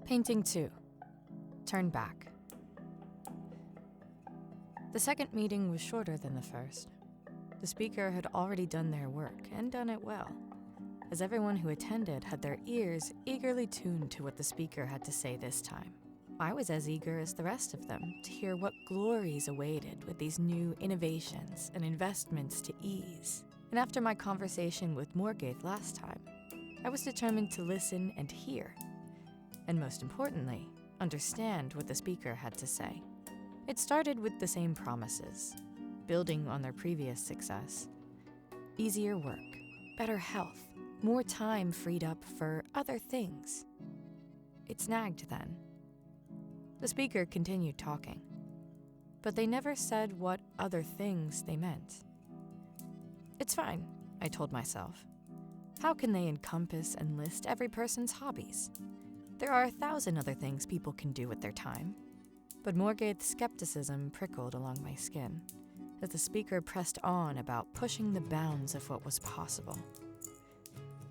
Painting 2. Turn back. The second meeting was shorter than the first. The speaker had already done their work, and done it well, as everyone who attended had their ears eagerly tuned to what the speaker had to say this time. I was as eager as the rest of them to hear what glories awaited with these new innovations and investments to ease. And after my conversation with Morgaith last time, I was determined to listen and hear, and most importantly, understand what the speaker had to say. It started with the same promises, building on their previous success. Easier work, better health, more time freed up for other things. It snagged then. The speaker continued talking, but they never said what other things they meant. It's fine, I told myself. How can they encompass and list every person's hobbies? There are 1,000 other things people can do with their time. But Morgaith's skepticism prickled along my skin as the speaker pressed on about pushing the bounds of what was possible.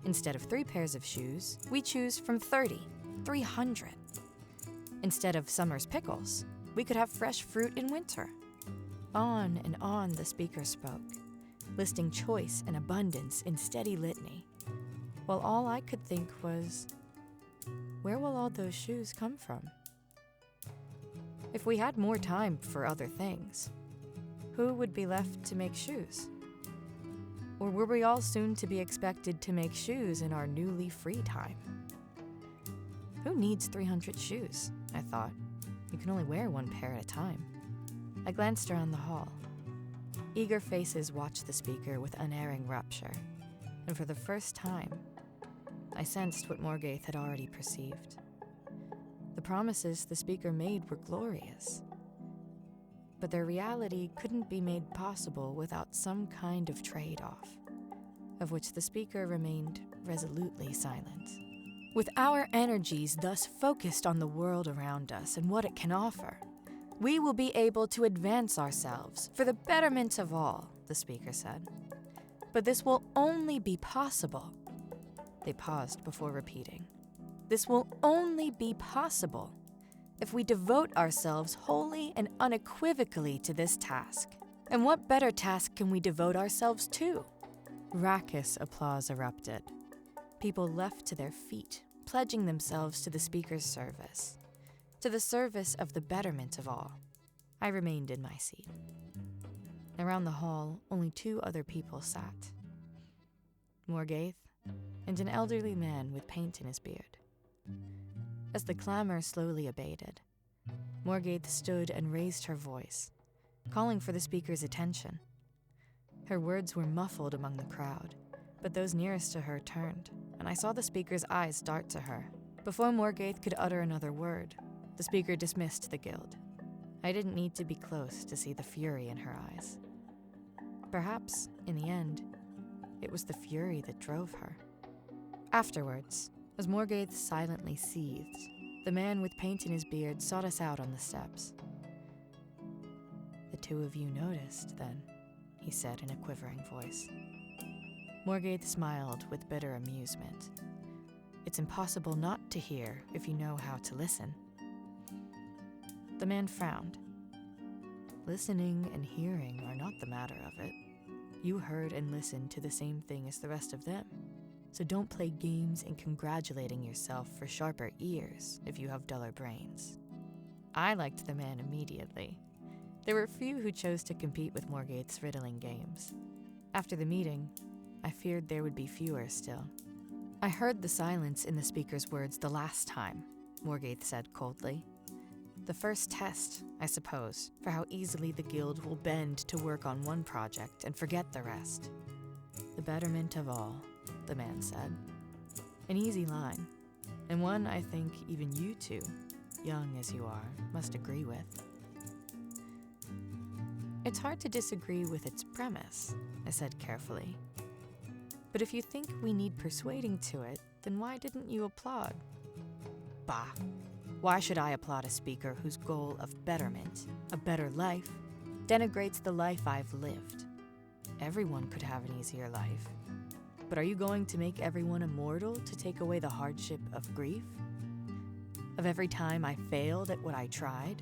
Instead of 3 pairs of shoes, we choose from 30, 300. Instead of summer's pickles, we could have fresh fruit in winter. On and on the speaker spoke, listing choice and abundance in steady litany, while all I could think was, where will all those shoes come from? If we had more time for other things, who would be left to make shoes? Or were we all soon to be expected to make shoes in our newly free time? Who needs 300 shoes? I thought. You can only wear 1 pair at a time. I glanced around the hall. Eager faces watched the speaker with unerring rapture, and for the first time, I sensed what Morgaith had already perceived. The promises the speaker made were glorious, but their reality couldn't be made possible without some kind of trade-off, of which the speaker remained resolutely silent. With our energies thus focused on the world around us and what it can offer, we will be able to advance ourselves for the betterment of all, the speaker said. But this will only be possible. They paused before repeating. This will only be possible if we devote ourselves wholly and unequivocally to this task. And what better task can we devote ourselves to? Raucous applause erupted. People leapt to their feet, pledging themselves to the speaker's service, to the service of the betterment of all. I remained in my seat. Around the hall, only 2 other people sat. Morgaith and an elderly man with paint in his beard. As the clamor slowly abated, Morgaith stood and raised her voice, calling for the speaker's attention. Her words were muffled among the crowd, but those nearest to her turned, and I saw the speaker's eyes dart to her. Before Morgaith could utter another word, the speaker dismissed the guild. I didn't need to be close to see the fury in her eyes. Perhaps, in the end, it was the fury that drove her. Afterwards, as Morgaith silently seethed, the man with paint in his beard sought us out on the steps. The 2 of you noticed, then, he said in a quivering voice. Morgaith smiled with bitter amusement. It's impossible not to hear if you know how to listen. The man frowned. Listening and hearing are not the matter of it. You heard and listened to the same thing as the rest of them. So don't play games in congratulating yourself for sharper ears if you have duller brains. I liked the man immediately. There were few who chose to compete with Morgaith's riddling games. After the meeting, I feared there would be fewer still. I heard the silence in the speaker's words the last time, Morgaith said coldly. The first test, I suppose, for how easily the guild will bend to work on one project and forget the rest. The betterment of all, the man said. An easy line, and one I think even you 2, young as you are, must agree with. It's hard to disagree with its premise, I said carefully. But if you think we need persuading to it, then why didn't you applaud? Bah! Why should I applaud a speaker whose goal of betterment, a better life, denigrates the life I've lived? Everyone could have an easier life. But are you going to make everyone immortal to take away the hardship of grief? Of every time I failed at what I tried?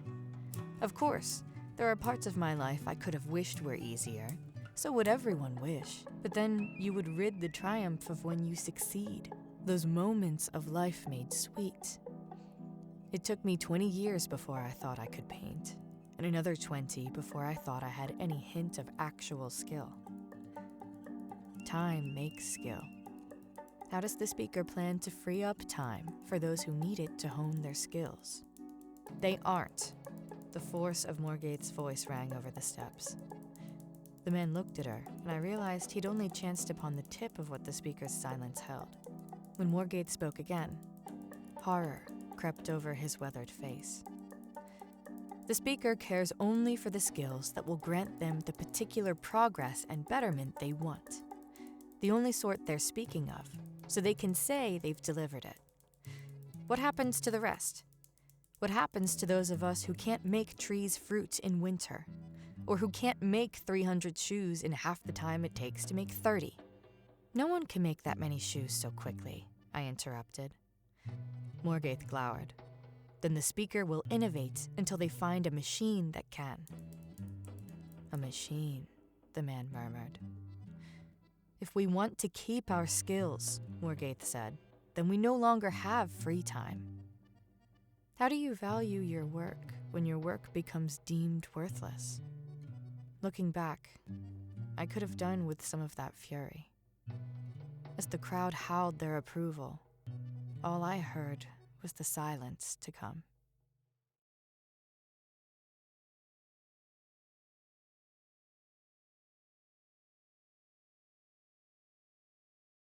Of course, there are parts of my life I could have wished were easier. So would everyone wish. But then you would rid the triumph of when you succeed. Those moments of life made sweet. It took me 20 years before I thought I could paint, and another 20 before I thought I had any hint of actual skill. Time makes skill. How does the speaker plan to free up time for those who need it to hone their skills? They aren't. The force of Morgaith's voice rang over the steps. The man looked at her, and I realized he'd only chanced upon the tip of what the speaker's silence held. When Morgaith spoke again, horror crept over his weathered face. The speaker cares only for the skills that will grant them the particular progress and betterment they want. The only sort they're speaking of, so they can say they've delivered it. What happens to the rest? What happens to those of us who can't make trees fruit in winter, or who can't make 300 shoes in half the time it takes to make 30? No one can make that many shoes so quickly, I interrupted. Morgaith glowered. Then the speaker will innovate until they find a machine that can. A machine, the man murmured. If we want to keep our skills, Morgaith said, then we no longer have free time. How do you value your work when your work becomes deemed worthless? Looking back, I could have done with some of that fury. As the crowd howled their approval, all I heard was the silence to come.